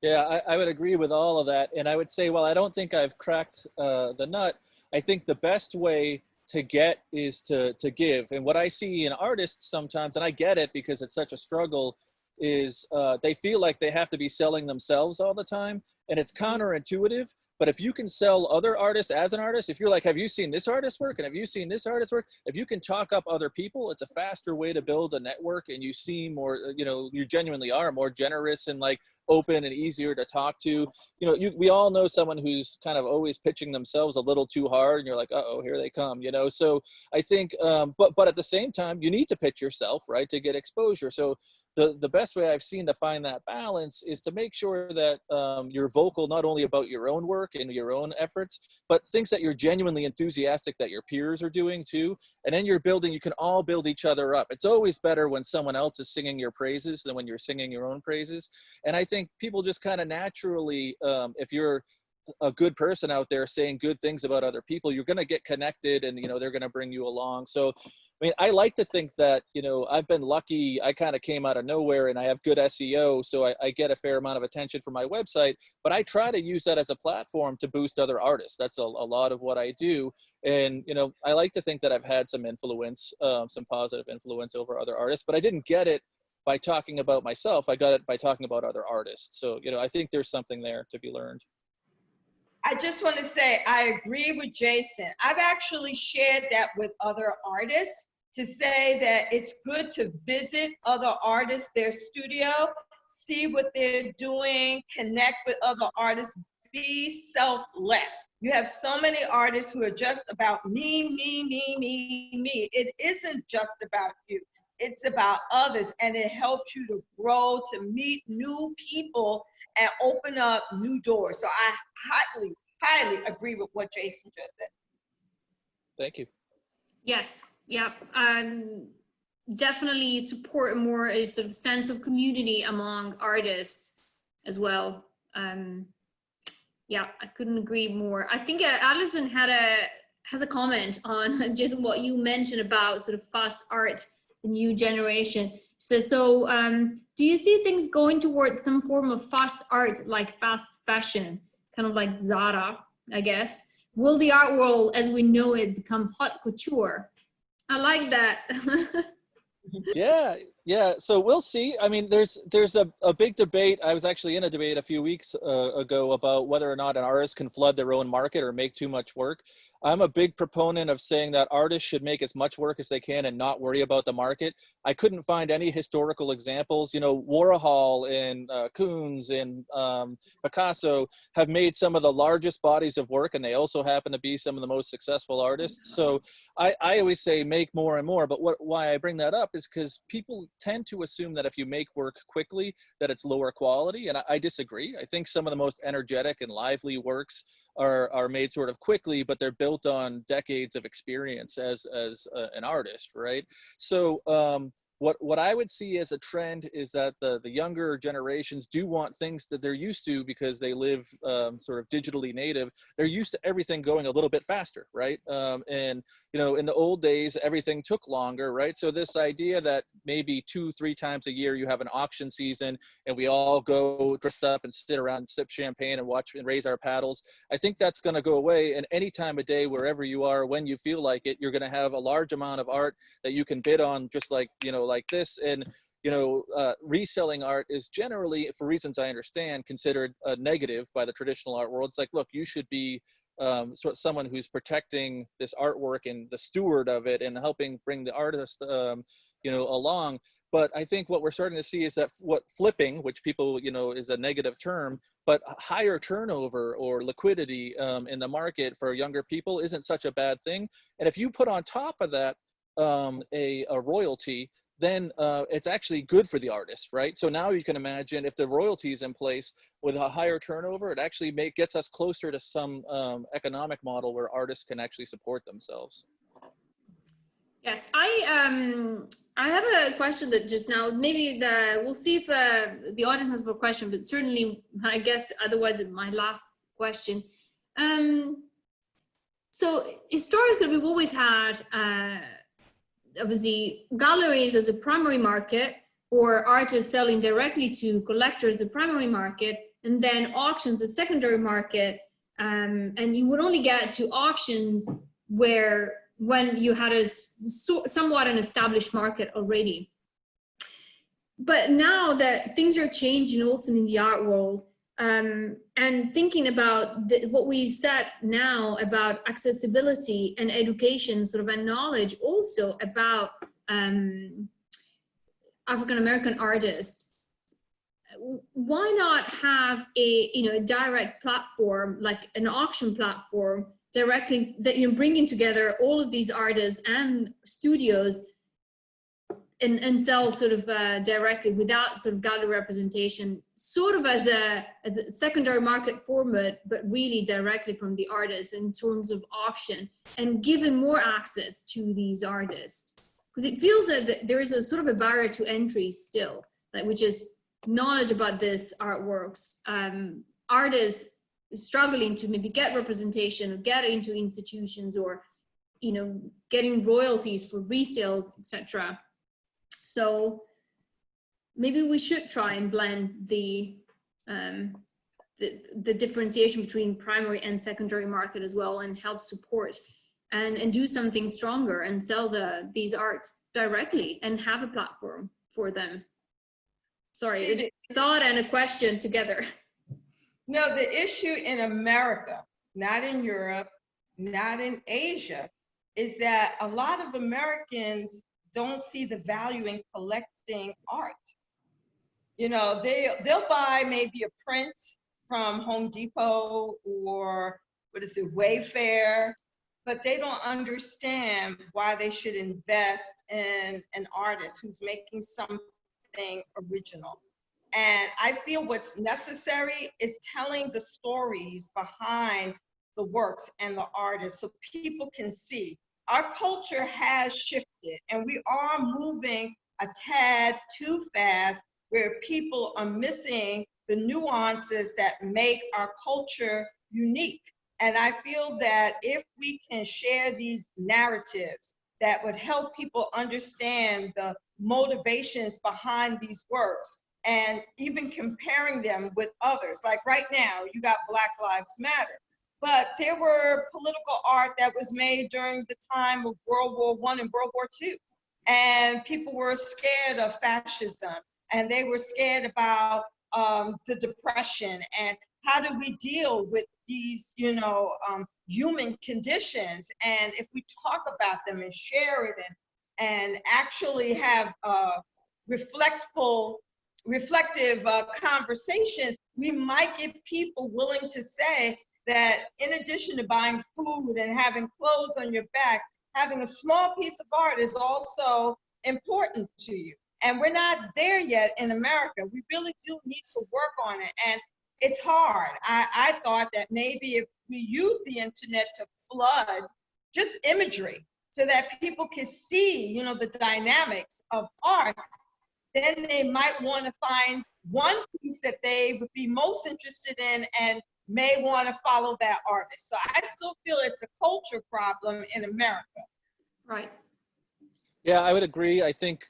Yeah, I would agree with all of that. And I would say, well, I don't think I've cracked the nut. I think the best way to get is to give. And what I see in artists sometimes, and I get it because it's such a struggle, is they feel like they have to be selling themselves all the time. And it's counterintuitive. But if you can sell other artists as an artist, if you're like, have you seen this artist's work? And have you seen this artist's work? If you can talk up other people, it's a faster way to build a network, and you seem more, you know, you genuinely are more generous and like open and easier to talk to. You know, we all know someone who's kind of always pitching themselves a little too hard, and you're like, uh-oh, here they come, you know? So I think, but at the same time, you need to pitch yourself, right, to get exposure. So the best way I've seen to find that balance is to make sure that you're vocal, not only about your own work and your own efforts, but things that you're genuinely enthusiastic that your peers are doing too. And then you're building, you can all build each other up. It's always better when someone else is singing your praises than when you're singing your own praises. And I think people just kind of naturally, if you're a good person out there saying good things about other people, you're going to get connected, and, you know, they're going to bring you along. So I mean, I like to think that, you know, I've been lucky. I kind of came out of nowhere, and I have good SEO, so I get a fair amount of attention from my website, but I try to use that as a platform to boost other artists. That's a lot of what I do. And, you know, I like to think that I've had some influence, some positive influence over other artists, but I didn't get it by talking about myself. I got it by talking about other artists. So, you know, I think there's something there to be learned. I just want to say, I agree with Jason. I've actually shared that with other artists, to say that it's good to visit other artists, their studio, see what they're doing, connect with other artists, be selfless. You have so many artists who are just about me, me, me, me, me. It isn't just about you. It's about others, and it helps you to grow, to meet new people, and open up new doors. So I highly, highly agree with what Jason just said. Thank you. Yes, yeah. Definitely support more a sort of sense of community among artists as well. Yeah, I couldn't agree more. I think Alison has a comment on just what you mentioned about sort of fast art, the new generation. So do you see things going towards some form of fast art, like fast fashion, kind of like Zara, I guess? Will the art world, as we know it, become haute couture? I like that. Yeah. So we'll see. I mean, there's a big debate. I was actually in a debate a few weeks ago about whether or not an artist can flood their own market or make too much work. I'm a big proponent of saying that artists should make as much work as they can and not worry about the market. I couldn't find any historical examples. You know, Warhol and Koons and Picasso have made some of the largest bodies of work, and they also happen to be some of the most successful artists. So I always say make more and more, but why I bring that up is because people tend to assume that if you make work quickly, that it's lower quality, and I disagree. I think some of the most energetic and lively works are made sort of quickly, but they're built on decades of experience as an artist, right? So what I would see as a trend is that the younger generations do want things that they're used to because they live sort of digitally native. They're used to everything going a little bit faster, right? And you know, in the old days, everything took longer, right? So this idea that maybe 2-3 times a year you have an auction season and we all go dressed up and sit around and sip champagne and watch and raise our paddles, I think that's going to go away. And any time of day, wherever you are, when you feel like it, you're going to have a large amount of art that you can bid on, just like, you know, like this. And you know, reselling art is generally, for reasons I understand, considered negative by the traditional art world. It's like, look, you should be someone who's protecting this artwork and the steward of it and helping bring the artist, you know, along. But I think what we're starting to see is that what flipping, which people, you know, is a negative term, but higher turnover or liquidity in the market for younger people isn't such a bad thing. And if you put on top of that a royalty, then it's actually good for the artist, right? So now you can imagine if the royalty is in place with a higher turnover, it actually gets us closer to some economic model where artists can actually support themselves. Yes, I have a question that just now, maybe we'll see if the audience has a question, but certainly I guess otherwise it's my last question. So historically we've always had obviously galleries as a primary market, or artists selling directly to collectors a primary market, and then auctions a secondary market. And you would only get to auctions when you had a somewhat an established market already. But now that things are changing also in the art world, and thinking about what we said now about accessibility and education, sort of, and knowledge also about African-American artists, why not have a direct platform, like an auction platform, directly, that you're bringing together all of these artists and studios and sell sort of directly without sort of gallery representation, sort of as a secondary market format, but really directly from the artists in terms of auction, and given more access to these artists? Because it feels that there is a sort of a barrier to entry still, like, which is knowledge about this artworks. Artists struggling to maybe get representation or get into institutions, or getting royalties for resales, etc. So maybe we should try and blend the differentiation between primary and secondary market as well, and help support and do something stronger and sell these arts directly and have a platform for them. Sorry, it's a thought and a question together. No, the issue in America, not in Europe, not in Asia, is that a lot of Americans don't see the value in collecting art. They'll buy maybe a print from Home Depot or Wayfair, but they don't understand why they should invest in an artist who's making something original. And I feel what's necessary is telling the stories behind the works and the artists so people can see. Our culture has shifted, and we are moving a tad too fast, where people are missing the nuances that make our culture unique. And I feel that if we can share these narratives that would help people understand the motivations behind these works, and even comparing them with others. Like right now, you got Black Lives Matter, but there were political art that was made during the time of World War I and World War II. And people were scared of fascism, and they were scared about the Depression, and how do we deal with these, human conditions. And if we talk about them and share it and actually have reflective conversations, we might get people willing to say that in addition to buying food and having clothes on your back, having a small piece of art is also important to you. And we're not there yet in America. We really do need to work on it. And it's hard. I thought that maybe if we use the internet to flood just imagery so that people can see, the dynamics of art, then they might want to find one piece that they would be most interested in and may want to follow that artist. So I still feel it's a culture problem in America. Right. Yeah, I would agree. I think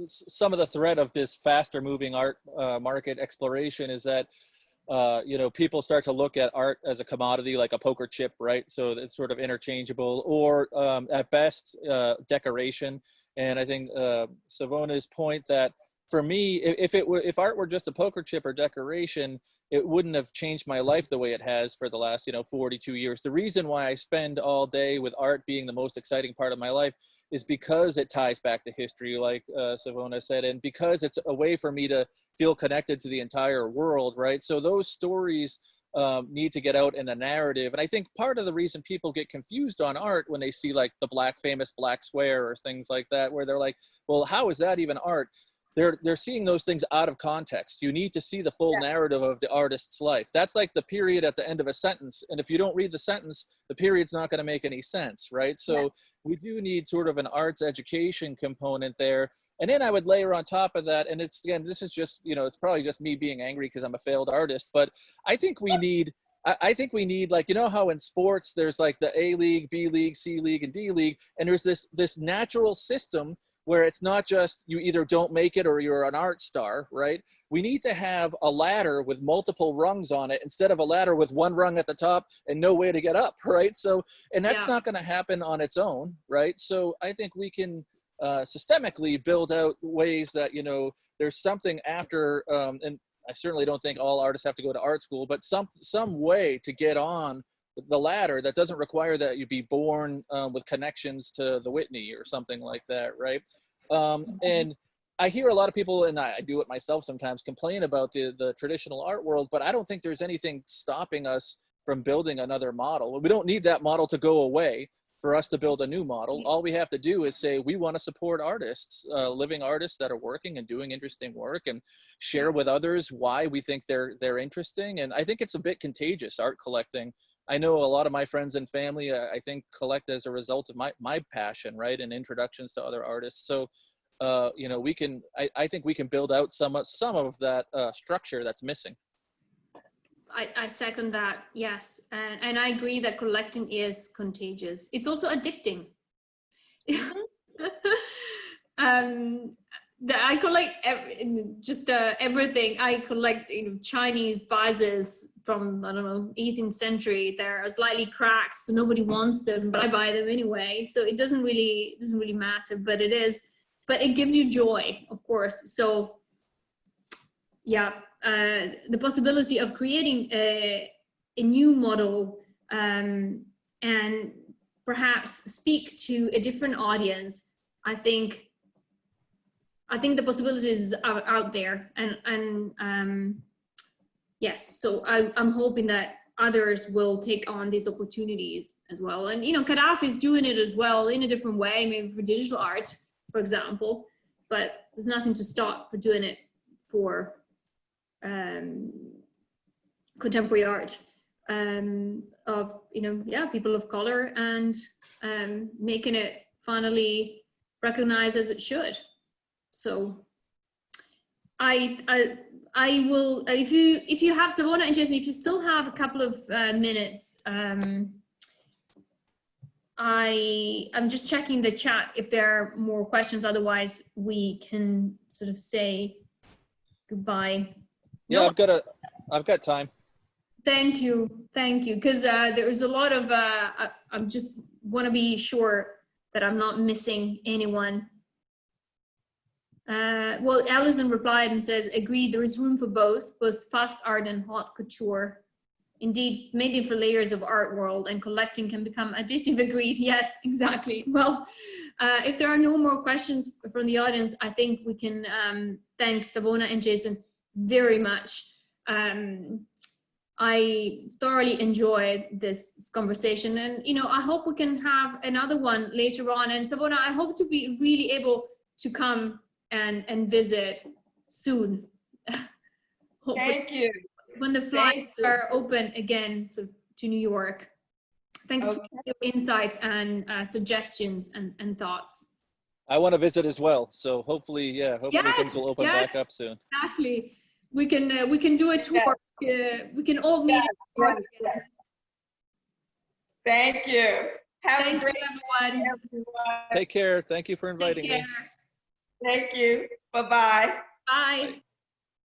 some of the threat of this faster moving art market exploration is that people start to look at art as a commodity, like a poker chip, right? So it's sort of interchangeable, or at best, decoration. And I think Savona's point that for me, if art were just a poker chip or decoration, it wouldn't have changed my life the way it has for the last 42 years. The reason why I spend all day with art being the most exciting part of my life is because it ties back to history, like Savona said, and because it's a way for me to feel connected to the entire world, right? So those stories need to get out in a narrative. And I think part of the reason people get confused on art when they see like the famous black square or things like that, where they're like, well, how is that even art? They're seeing those things out of context. You need to see the full narrative of the artist's life. That's like the period at the end of a sentence. And if you don't read the sentence, the period's not going to make any sense, right? So we do need sort of an arts education component there. And then I would layer on top of that, and it's, again, this is just, it's probably just me being angry because I'm a failed artist, but I think we need, like, how in sports there's like the A League, B League, C League, and D League, and there's this natural system where it's not just you either don't make it or you're an art star, right? We need to have a ladder with multiple rungs on it instead of a ladder with one rung at the top and no way to get up, right? So, and that's not going to happen on its own, right? So I think we can systemically build out ways that, there's something after, and I certainly don't think all artists have to go to art school, but some way to get on the ladder that doesn't require that you be born with connections to the Whitney or something like that, right? And I hear a lot of people, and I do it myself sometimes, complain about the traditional art world, but I don't think there's anything stopping us from building another model. We don't need that model to go away for us to build a new model. All we have to do is say, we want to support artists, living artists that are working and doing interesting work, and share with others why we think they're interesting. And I think it's a bit contagious, art collecting. I know a lot of my friends and family, I think, collect as a result of my passion, right? And introductions to other artists. So, we can, I think we can build out some of that structure that's missing. I second that, yes. And I agree that collecting is contagious. It's also addicting. I collect everything. I collect Chinese vases from, I don't know, 18th century. They're slightly cracked, so nobody wants them, but I buy them anyway. So it doesn't really matter, but it gives you joy, of course. So yeah, the possibility of creating a new model and perhaps speak to a different audience, I think the possibilities are out there, and yes, so I'm hoping that others will take on these opportunities as well. And CADAF is doing it as well in a different way, maybe for digital art, for example, but there's nothing to stop for doing it for contemporary art of people of color, and making it finally recognized as it should. So I will, if you have Savona and Jason, if you still have a couple of minutes, I'm just checking the chat if there are more questions. Otherwise, we can sort of say goodbye. Yeah, No? I've got time. Thank you, because there is a lot of. I just want to be sure that I'm not missing anyone. Well, Alison replied and says, agreed, there is room for both fast art and haute couture. Indeed, mating for layers of art world and collecting can become addictive. Agreed. Yes, exactly. Well, if there are no more questions from the audience, I think we can thank Savona and Jason very much. I thoroughly enjoyed this conversation, and I hope we can have another one later on. And Savona, I hope to be really able to come and visit soon. Thank you. When the flights are open again, so to New York. Thanks for your insights and suggestions and thoughts. I want to visit as well, so hopefully, yeah, hopefully things will open back up soon. Exactly. We can do a tour. We can all meet. Yes. Thank you. Have a great everyone. Take care. Thank you for inviting me. Thank you. Bye-bye. Bye.